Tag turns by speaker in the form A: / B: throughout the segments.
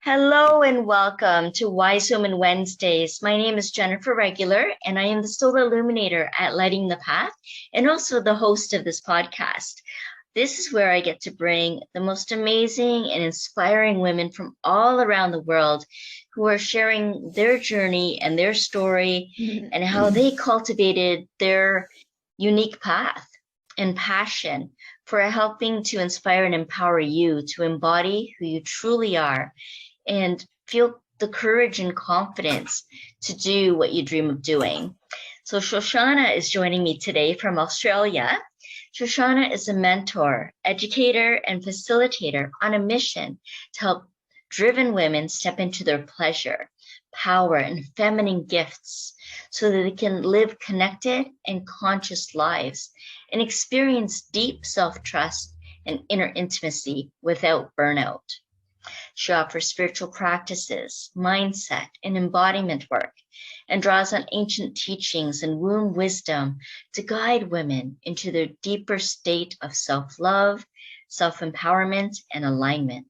A: Hello and welcome to Wise Woman Wednesdays. My name is Jennifer Regular, and I am the Soul Illuminator at Lighting the Path and also the host of this podcast. This is where I get to bring the most amazing and inspiring women from all around the world who are sharing their journey and their story and how they cultivated their unique path and passion for helping to inspire and empower you to embody who you truly are and feel the courage and confidence to do what you dream of doing. So Shoshana is joining me today from Australia. Shoshana is a mentor, educator, and facilitator on a mission to help driven women step into their pleasure, power, and feminine gifts so that they can live connected and conscious lives and experience deep self-trust and inner intimacy without burnout. She offers spiritual practices, mindset, and embodiment work, and draws on ancient teachings and womb wisdom to guide women into their deeper state of self-love, self-empowerment, and alignment.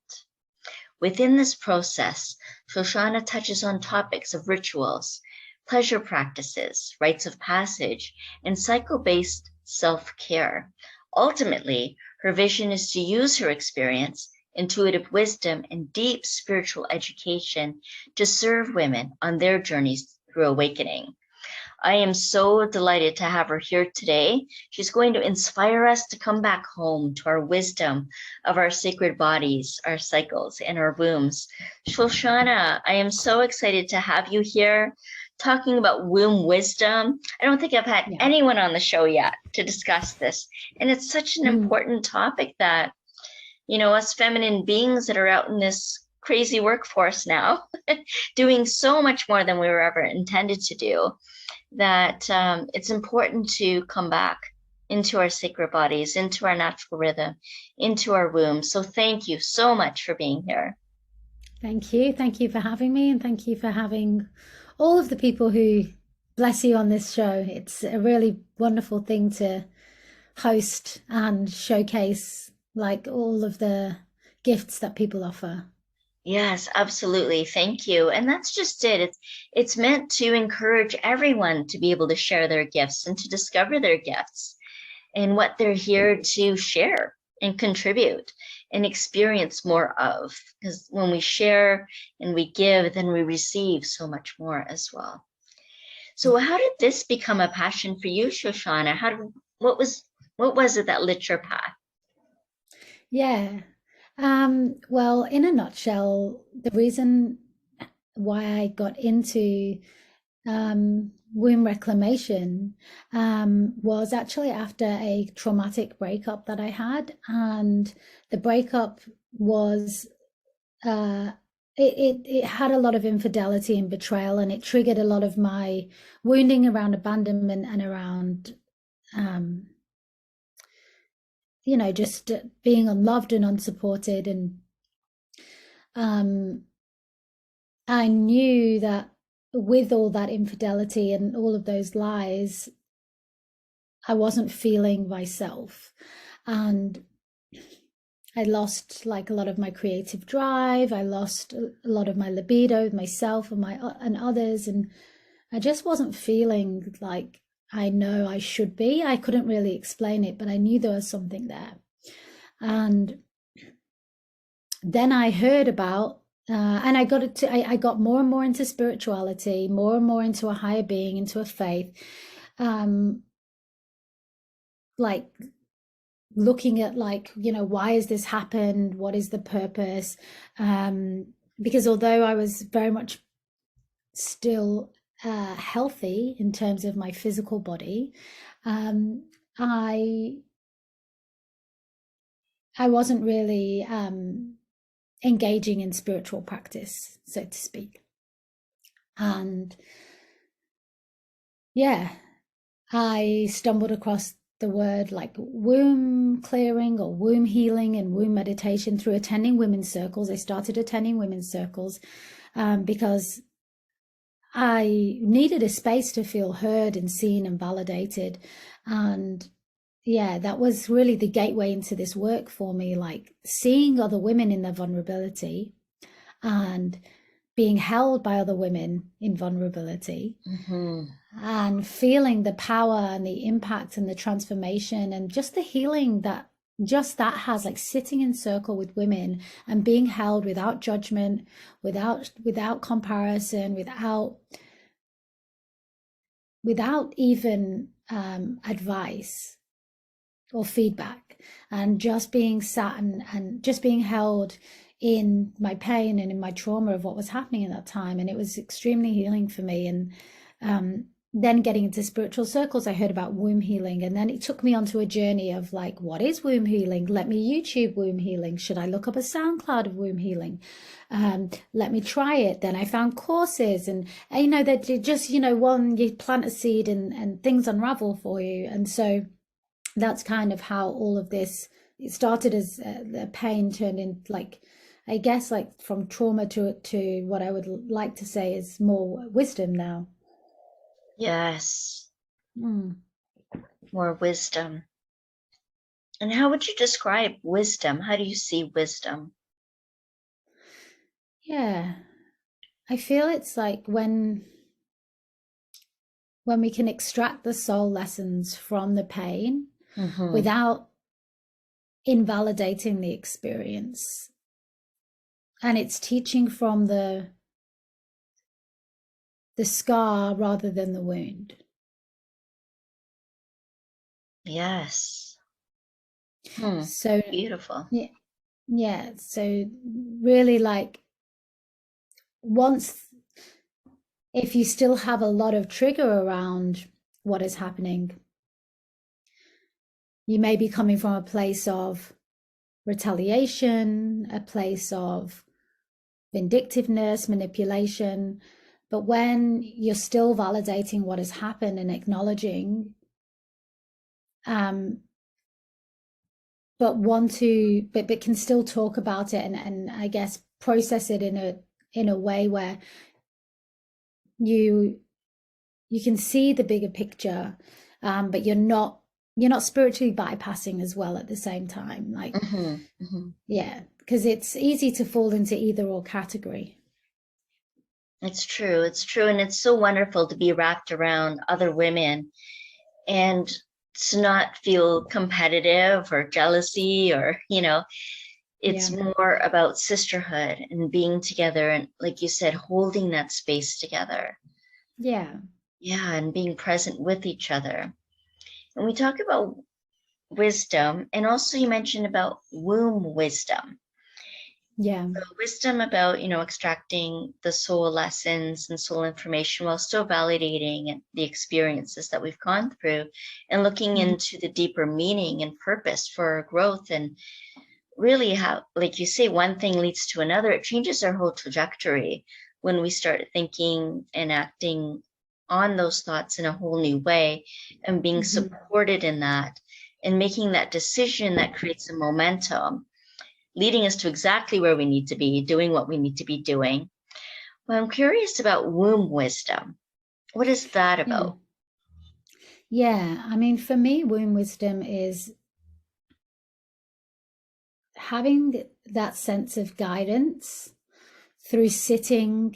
A: Within this process, Shoshana touches on topics of rituals, pleasure practices, rites of passage, and cycle-based self-care. Ultimately, her vision is to use her experience, intuitive wisdom, and deep spiritual education to serve women on their journeys through awakening. I am so delighted to have her here today. She's going to inspire us to come back home to our wisdom of our sacred bodies, our cycles, and our wombs. Shoshana, I am so excited to have you here talking about womb wisdom. I don't think I've had anyone on the show yet to discuss this. And it's such an important topic that us feminine beings that are out in this crazy workforce now, doing so much more than we were ever intended to do, that it's important to come back into our sacred bodies, into our natural rhythm, into our womb. So thank you so much for being here.
B: Thank you. Thank you for having me, and thank you for having all of the people who bless you on this show. It's a really wonderful thing to host and showcase like all of the gifts that people offer.
A: Yes, absolutely. Thank you. And that's just it. It's meant to encourage everyone to be able to share their gifts and to discover their gifts and what they're here to share and contribute and experience more of. Because when we share and we give, then we receive so much more as well. So how did this become a passion for you, Shoshana? What was it that lit your path?
B: Yeah. Well, in a nutshell, the reason why I got into womb reclamation was actually after a traumatic breakup that I had, and the breakup was it had a lot of infidelity and betrayal, and it triggered a lot of my wounding around abandonment and around just being unloved and unsupported. And I knew that with all that infidelity and all of those lies, I wasn't feeling myself. And I lost like a lot of my creative drive. I lost a lot of my libido with myself and others. And I just wasn't feeling like I know I should be. I couldn't really explain it, but I knew there was something there. And then I heard about, and I got more and more into spirituality, more and more into a higher being, into a faith, like looking at why has this happened? What is the purpose? Because although I was very much still healthy in terms of my physical body, I wasn't really engaging in spiritual practice, so to speak. And I stumbled across the word like womb clearing or womb healing and womb meditation through attending women's circles. I started attending women's circles because I needed a space to feel heard and seen and validated. And that was really the gateway into this work for me, like seeing other women in their vulnerability and being held by other women in vulnerability, and feeling the power and the impact and the transformation and just the healing that just that has, like sitting in circle with women and being held without judgment, without comparison, without even advice or feedback, and just being sat and just being held in my pain and in my trauma of what was happening at that time. And it was extremely healing for me. And then getting into spiritual circles, I heard about womb healing, and then it took me onto a journey of like, what is womb healing? Let me YouTube womb healing. Should I look up a SoundCloud of womb healing? Let me try it. Then I found courses, and you know, that just, you know, one, you plant a seed and things unravel for you. And so that's kind of how all of this, it started as the pain turned into, like, I guess, like from trauma to what I would like to say is more wisdom now.
A: Yes. More wisdom. And how would you describe wisdom? How do you see wisdom?
B: Yeah, I feel it's like when we can extract the soul lessons from the pain without invalidating the experience. And it's teaching from the scar rather than the wound.
A: Yes.
B: So
A: beautiful.
B: Yeah. So really, like, if you still have a lot of trigger around what is happening, you may be coming from a place of retaliation, a place of vindictiveness, manipulation. But when you're still validating what has happened and acknowledging, but can still talk about it and I guess process it in a way where you can see the bigger picture, but you're not spiritually bypassing as well at the same time. Like, yeah, because it's easy to fall into either or category.
A: It's true. It's true. And it's so wonderful to be wrapped around other women and to not feel competitive or jealousy, or, you know, it's more about sisterhood and being together. And like you said, holding that space together.
B: Yeah.
A: Yeah. And being present with each other. And we talk about wisdom, and also you mentioned about womb wisdom.
B: Yeah.
A: So wisdom about, you know, extracting the soul lessons and soul information while still validating the experiences that we've gone through, and looking into the deeper meaning and purpose for our growth. And really how, like you say, one thing leads to another. It changes our whole trajectory when we start thinking and acting on those thoughts in a whole new way, and being supported in that and making that decision that creates a momentum, leading us to exactly where we need to be, doing what we need to be doing. Well, I'm curious about womb wisdom. What is that about?
B: Yeah, I mean, for me, womb wisdom is having that sense of guidance through sitting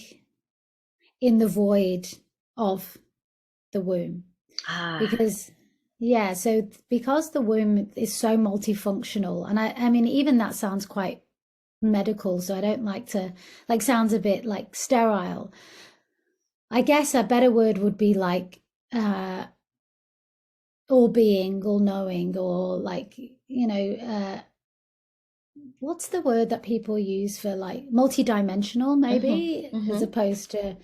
B: in the void of the womb. Because the womb is so multifunctional, and I mean, even that sounds quite medical, so I don't like to, like, sounds a bit like sterile. I guess a better word would be like all being, all knowing, or like, you know, what's the word that people use for, like, multidimensional, maybe, as opposed to,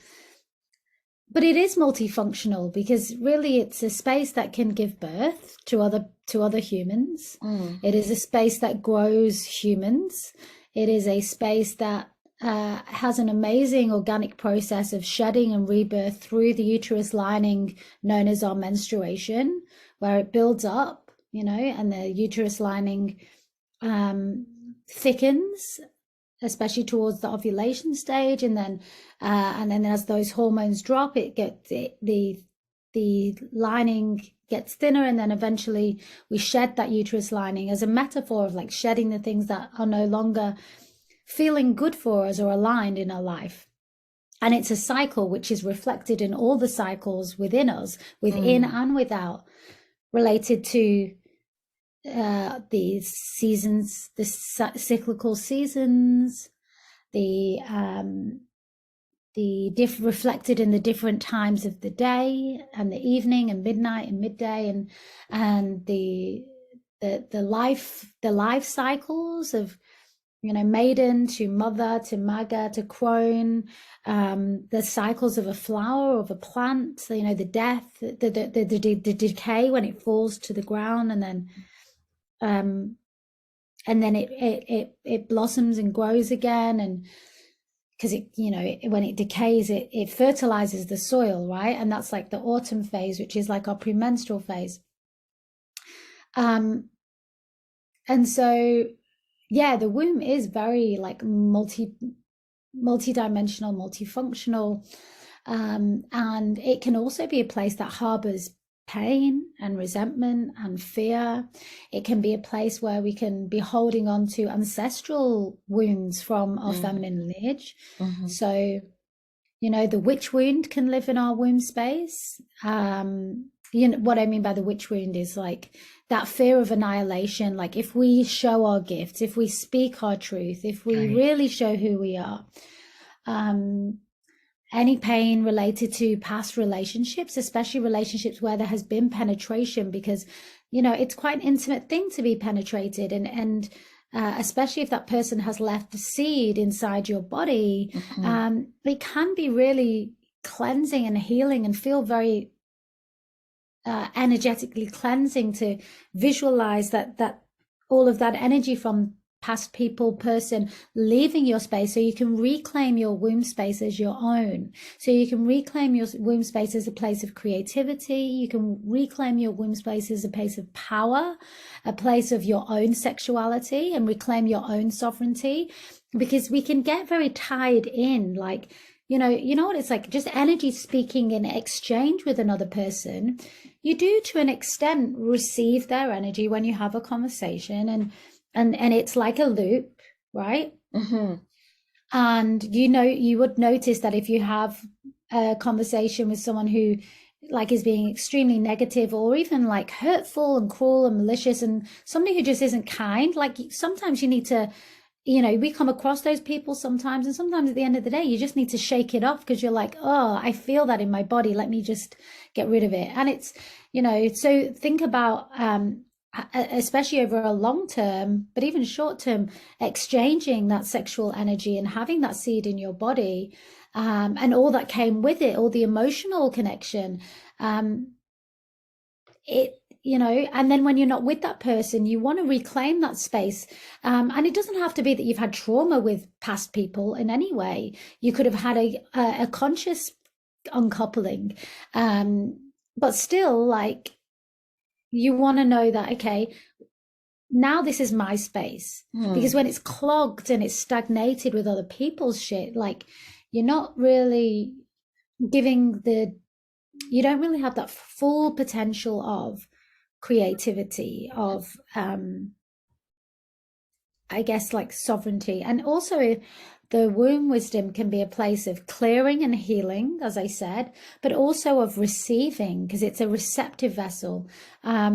B: but it is multifunctional, because really it's a space that can give birth to other humans. It is a space that grows humans. It is a space that has an amazing organic process of shedding and rebirth through the uterus lining, known as our menstruation, where it builds up, you know, and the uterus lining thickens, especially towards the ovulation stage, and then as those hormones drop, the lining gets thinner, and then eventually we shed that uterus lining as a metaphor of like shedding the things that are no longer feeling good for us or aligned in our life. And it's a cycle which is reflected in all the cycles within us, within and without, related to the seasons, the cyclical seasons, the reflected in the different times of the day and the evening and midnight and midday, and the life cycles of, you know, maiden to mother to maga to crone, the cycles of a flower, of a plant, you know, the death, the decay when it falls to the ground, and then it blossoms and grows again, and because it, you know, when it decays, it fertilizes the soil, right? And that's like the autumn phase, which is like our premenstrual phase. And so, yeah, the womb is very like multidimensional, multifunctional, and it can also be a place that harbors pain and resentment and fear. It can be a place where we can be holding on to ancestral wounds from our feminine lineage. So, you know, the witch wound can live in our womb space. You know what I mean by the witch wound is like that fear of annihilation. Like if we show our gifts, if we speak our truth, if we really show who we are, any pain related to past relationships, especially relationships where there has been penetration, because, you know, it's quite an intimate thing to be penetrated, and especially if that person has left a seed inside your body, it can be really cleansing and healing and feel very energetically cleansing to visualize that all of that energy from past people, person leaving your space, so you can reclaim your womb space as your own. So you can reclaim your womb space as a place of creativity. You can reclaim your womb space as a place of power, a place of your own sexuality, and reclaim your own sovereignty, because we can get very tied in, like, you know what it's like, just energy speaking in exchange with another person. You do, to an extent, receive their energy when you have a conversation, and it's like a loop, right? And you would notice that if you have a conversation with someone who like is being extremely negative, or even like hurtful and cruel and malicious, and somebody who just isn't kind, like sometimes you need to, you know, we come across those people sometimes, and sometimes at the end of the day you just need to shake it off, because you're like, oh, I feel that in my body, let me just get rid of it. And it's, you know, so think about especially over a long term, but even short term, exchanging that sexual energy and having that seed in your body, and all that came with it, all the emotional connection, you know, and then when you're not with that person, you want to reclaim that space, and it doesn't have to be that you've had trauma with past people in any way. You could have had a conscious uncoupling, but still, like, you want to know that, okay, now this is my space. Because when it's clogged and it's stagnated with other people's shit, like, you're not really giving you don't really have that full potential of creativity, of I guess, like, sovereignty. And also the womb wisdom can be a place of clearing and healing, as I said, but also of receiving, because it's a receptive vessel. I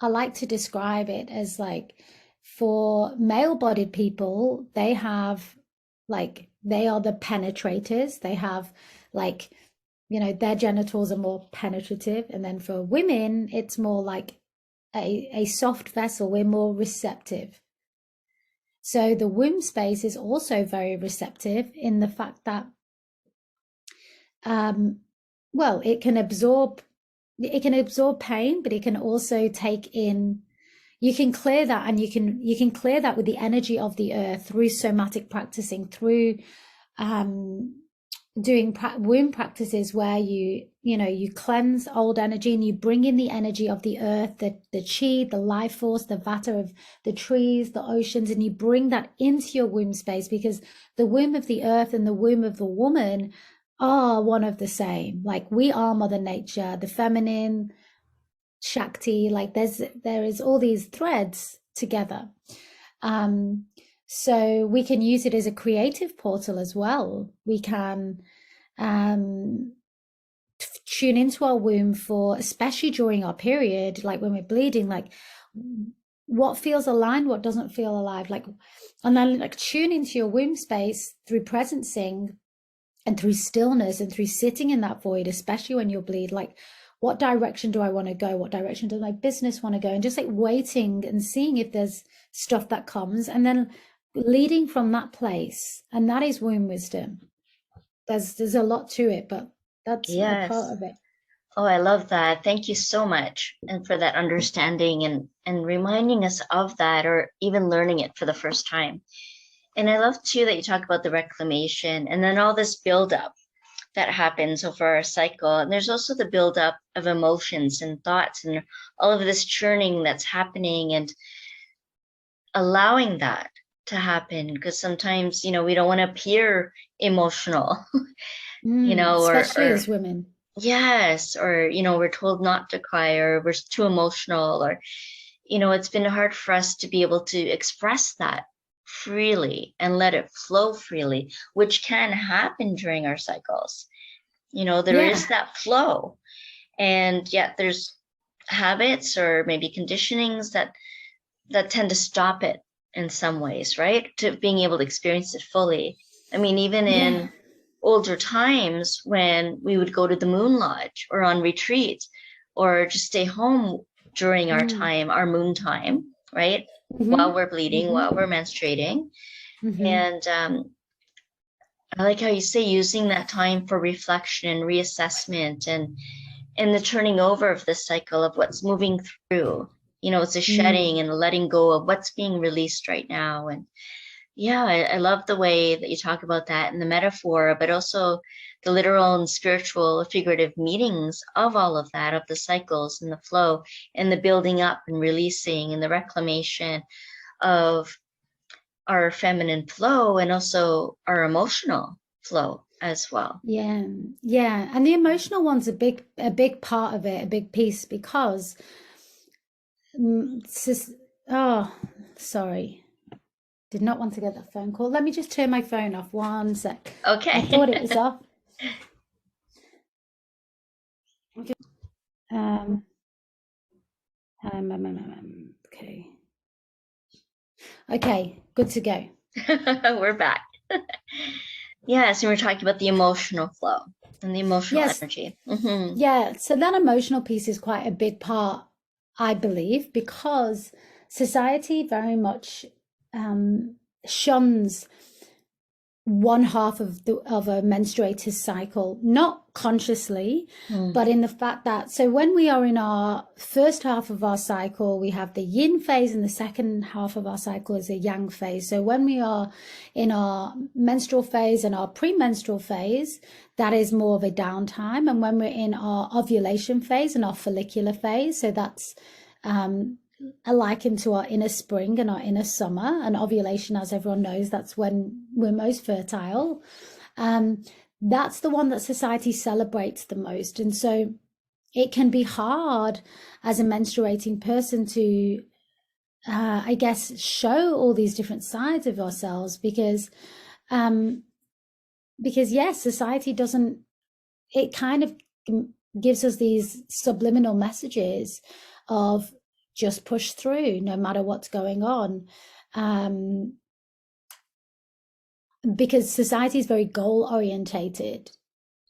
B: like to describe it as, like, for male-bodied people, they have, like, they are the penetrators. They have, like, you know, their genitals are more penetrative. And then for women, it's more like a soft vessel. We're more receptive. So the womb space is also very receptive in the fact that, well, it can absorb pain, but it can also take in, you can clear that, and you can clear that with the energy of the earth through somatic practicing, through doing womb practices where you cleanse old energy, and you bring in the energy of the earth, the chi, the life force, the vata of the trees, the oceans, and you bring that into your womb space, because the womb of the earth and the womb of the woman are one of the same. Like, we are Mother Nature, the feminine, Shakti, like there is all these threads together. So we can use it as a creative portal as well. We can tune into our womb for, especially during our period, like when we're bleeding, like what feels aligned, what doesn't feel alive, like, and then like tune into your womb space through presencing and through stillness and through sitting in that void, especially when you bleed, like what direction do I want to go? What direction does my business want to go? And just like waiting and seeing if there's stuff that comes, and then leading from that place. And that is womb wisdom. There's a lot to it, but that's a part of it.
A: Oh, I love that. Thank you so much, and for that understanding and reminding us of that, or even learning it for the first time. And I love too that you talk about the reclamation and then all this buildup that happens over our cycle. And there's also the buildup of emotions and thoughts and all of this churning that's happening, and allowing that to happen, because sometimes, you know, we don't want to appear emotional, you know,
B: especially as women.
A: Yes, or, you know, we're told not to cry, or we're too emotional, or, you know, it's been hard for us to be able to express that freely and let it flow freely, which can happen during our cycles. You know, there is that flow, and yet there's habits or maybe conditionings that tend to stop it in some ways, right? To being able to experience it fully. I mean, even in older times when we would go to the moon lodge or on retreat or just stay home during our time, our moon time, right? While we're bleeding, while we're menstruating. And I like how you say using that time for reflection and reassessment and the turning over of the cycle of what's moving through. You know, it's a shedding and a letting go of what's being released right now. And yeah, I love the way that you talk about that and the metaphor, but also the literal and spiritual, figurative meanings of all of that, of the cycles and the flow and the building up and releasing and the reclamation of our feminine flow, and also our emotional flow as well.
B: Yeah. And the emotional one's a big part of it, a big piece, because sorry. Did not want to get that phone call. Let me just turn my phone off 1 sec.
A: Okay.
B: I thought it was off. Okay, good to go.
A: We're back. Yes, and we're talking about the emotional flow and the emotional energy.
B: Yeah, so that emotional piece is quite a big part, I believe, because society very much shuns one half of a menstruator's cycle, not consciously, but in the fact that, so when we are in our first half of our cycle, we have the yin phase, and the second half of our cycle is a yang phase. So when we are in our menstrual phase and our premenstrual phase, that is more of a downtime. And when we're in our ovulation phase and our follicular phase, so that's a liken to our inner spring and our inner summer, and ovulation, as everyone knows, that's when we're most fertile. That's the one that society celebrates the most. And so it can be hard as a menstruating person to, I guess, show all these different sides of ourselves, because yes, society doesn't, it kind of gives us these subliminal messages of just push through no matter what's going on, because society is very goal orientated.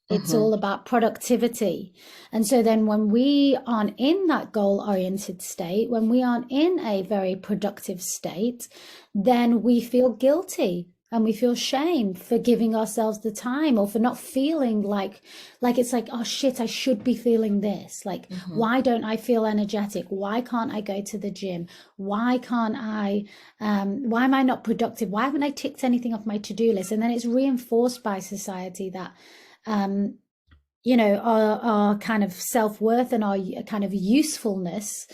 B: It's all about productivity. And so then when we aren't in that goal oriented state, when we aren't in a very productive state, then we feel guilty and we feel shame for giving ourselves the time, or for not feeling like it's like, oh shit, I should be feeling this. Like, why don't I feel energetic? Why can't I go to the gym? Why can't I, why am I not productive? Why haven't I ticked anything off my to-do list? And then it's reinforced by society that, you know, our kind of self-worth and our kind of usefulness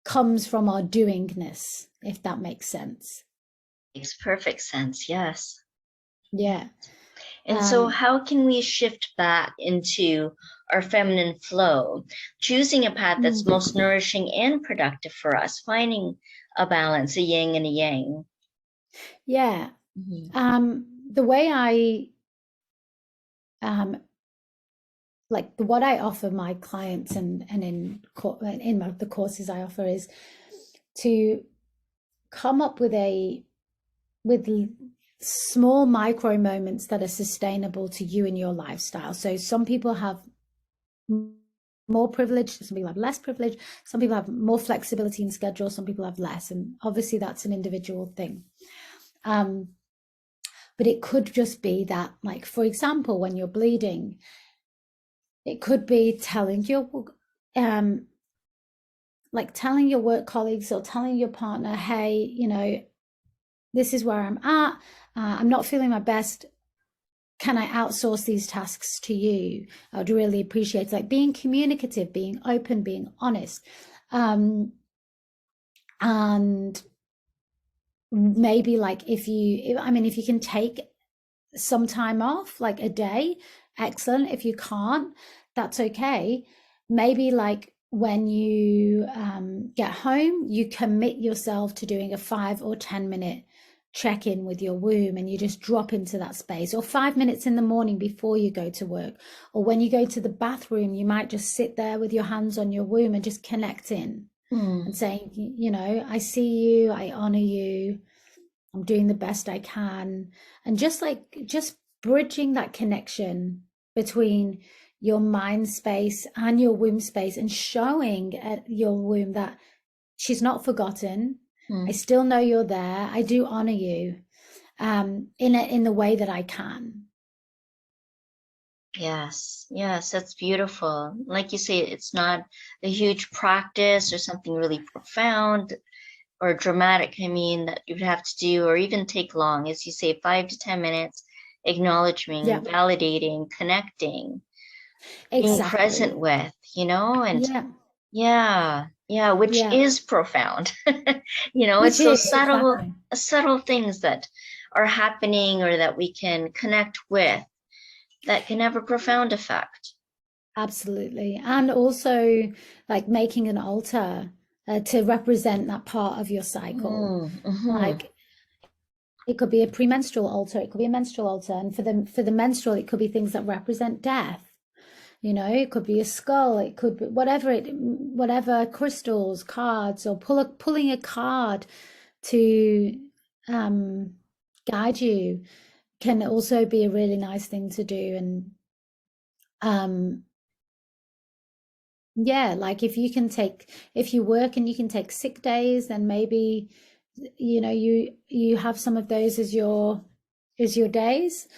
B: comes from our doingness, if that makes sense.
A: Makes perfect sense. Yes.
B: Yeah.
A: And so how can we shift back into our feminine flow, choosing a path that's most nourishing and productive for us, finding a balance, a yin and a yang.
B: Yeah.
A: Mm-hmm.
B: The way I what I offer my clients and in the courses I offer is to come up with small micro moments that are sustainable to you and your lifestyle. So some people have more privilege, some people have less privilege, some people have more flexibility in schedule, some people have less, and obviously that's an individual thing. But it could just be that, like, for example, when you're bleeding, it could be telling your work colleagues or telling your partner, hey, this is where I'm at. I'm not feeling my best. Can I outsource these tasks to you? I would really appreciate, like, being communicative, being open, being honest. And maybe, like, if you can take some time off, like a day, excellent. If you can't, that's okay. Maybe, like, when you get home, you commit yourself to doing a 5 or 10 minute check-in with your womb, and you just drop into that space, or 5 minutes in the morning before you go to work, or when you go to the bathroom, you might just sit there with your hands on your womb and just connect in and saying, I see you, I honor you, I'm doing the best I can. And just bridging that connection between your mind space and your womb space, and showing at your womb that she's not forgotten. I still know you're there. I do honor you in the way that I can.
A: Yes, that's beautiful. Like you say, it's not a huge practice or something really profound or dramatic, that you'd have to do or even take long. As you say, 5 to 10 minutes, acknowledging, validating, connecting, being present with, and which is profound. It's those subtle things that are happening or that we can connect with that can have a profound effect.
B: Absolutely. And also, like, making an altar to represent that part of your cycle. Like, it could be a premenstrual altar, it could be a menstrual altar, and for the menstrual, it could be things that represent death. It could be a skull, it could be whatever crystals, cards, or pulling a card to guide you can also be a really nice thing to do. And like, if you work and you can take sick days, then maybe you have some of those as your days.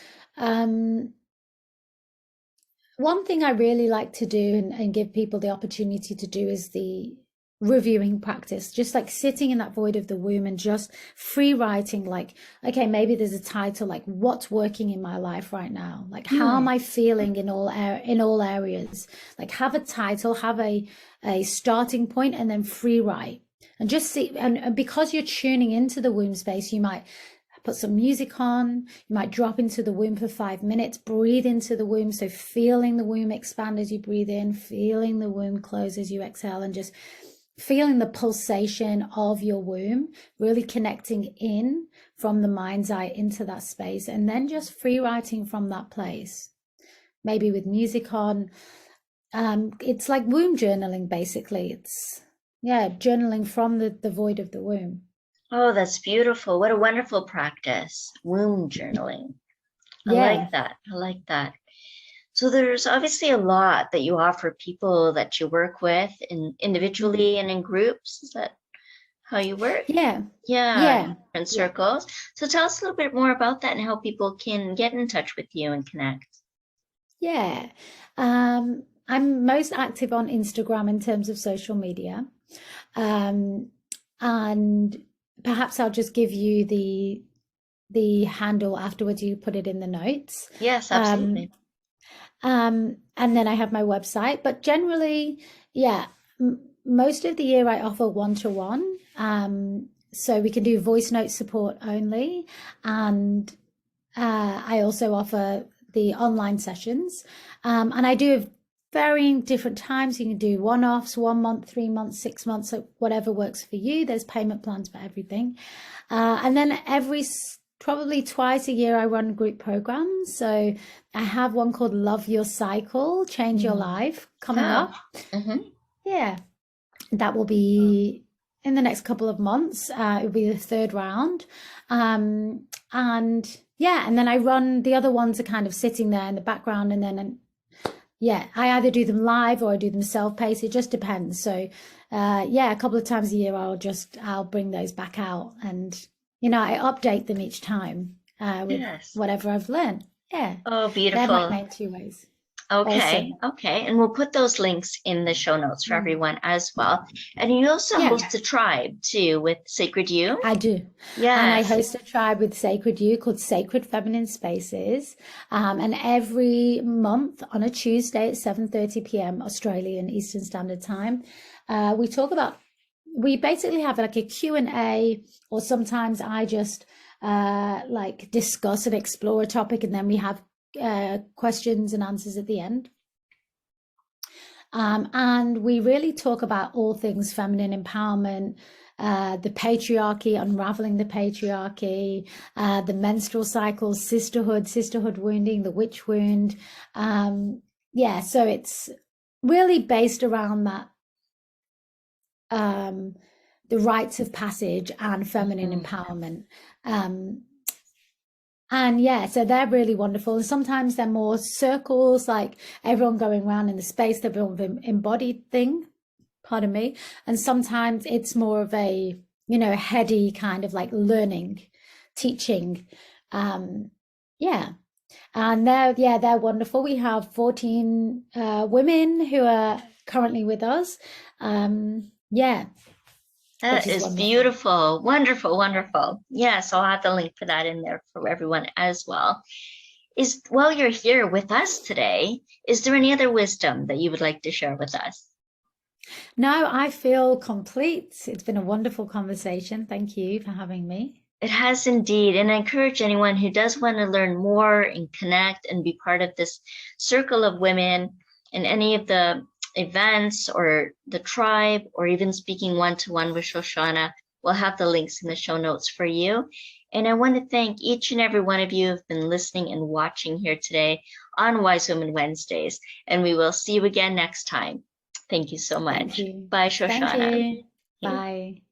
B: One thing I really like to do and give people the opportunity to do is the reviewing practice, just like sitting in that void of the womb and just free writing, like, okay, maybe there's a title, like, what's working in my life right now, like, how am I feeling in all areas, like, have a title, have a starting point, and then free write and just see. And because you're tuning into the womb space, you might put some music on, you might drop into the womb for 5 minutes, breathe into the womb, so feeling the womb expand as you breathe in, feeling the womb close as you exhale, and just feeling the pulsation of your womb, really connecting in from the mind's eye into that space, and then just free writing from that place, maybe with music on. It's like womb journaling, basically. It's journaling from the void of the womb.
A: Oh, that's beautiful. What a wonderful practice. Womb journaling. I like that. So there's obviously a lot that you offer people that you work with individually and in groups. Is that how you work?
B: Yeah.
A: Different circles. So tell us a little bit more about that and how people can get in touch with you and connect.
B: Yeah. I'm most active on Instagram in terms of social media. And perhaps I'll just give you the handle afterwards. You put it in the notes.
A: Yes, absolutely.
B: And then I have my website, but generally, most of the year I offer one-to-one. So we can do voice note support only. And I also offer the online sessions. And I do varying different times. You can do one-offs, 1 month, 3 months, 6 months, so whatever works for you. There's payment plans for everything. And then probably twice a year, I run group programs. So I have one called Love Your Cycle, Change Your Life coming up. Yeah, that will be in the next couple of months. It'll be the third round. And yeah, and then I run the other ones are kind of sitting there in the background, and then yeah, I either do them live or I do them self-paced. It just depends. So yeah, a couple of times a year I'll bring those back out, and I update them each time with whatever I've learned. Yeah.
A: Oh, beautiful.
B: They're my main 2 ways.
A: Okay.
B: Awesome.
A: Okay. And we'll put those links in the show notes for everyone as well. And you also host a tribe too with Sacred You.
B: I do. Yeah. And I host a tribe with Sacred You called Sacred Feminine Spaces. And every month on a Tuesday at 7:30 p.m. Australian Eastern Standard Time, we basically have like a Q&A, or sometimes I just like discuss and explore a topic, and then we have questions and answers at the end. And we really talk about all things feminine empowerment, the patriarchy, unraveling the patriarchy, the menstrual cycle, sisterhood wounding, the witch wound. Yeah, so it's really based around that, the rites of passage and feminine empowerment. And yeah, so they're really wonderful. And sometimes they're more circles, like everyone going around in the space, they're more of an embodied thing, pardon me. And sometimes it's more of a, heady kind of like learning, teaching. Yeah. And they're wonderful. We have 14 women who are currently with us. Yeah.
A: That is beautiful. Wonderful, wonderful. Yes, I'll have the link for that in there for everyone as well. While you're here with us today, is there any other wisdom that you would like to share with us?
B: No, I feel complete. It's been a wonderful conversation. Thank you for having me.
A: It has indeed. And I encourage anyone who does want to learn more and connect and be part of this circle of women in any of the events or the tribe, or even speaking one-to-one with Shoshana, we'll have the links in the show notes for you. And I want to thank each and every one of you who've been listening and watching here today on Wise Women Wednesdays. And we will see you again next time. Thank you so much.
B: Thank you.
A: Bye, Shoshana.
B: Thank you. Bye.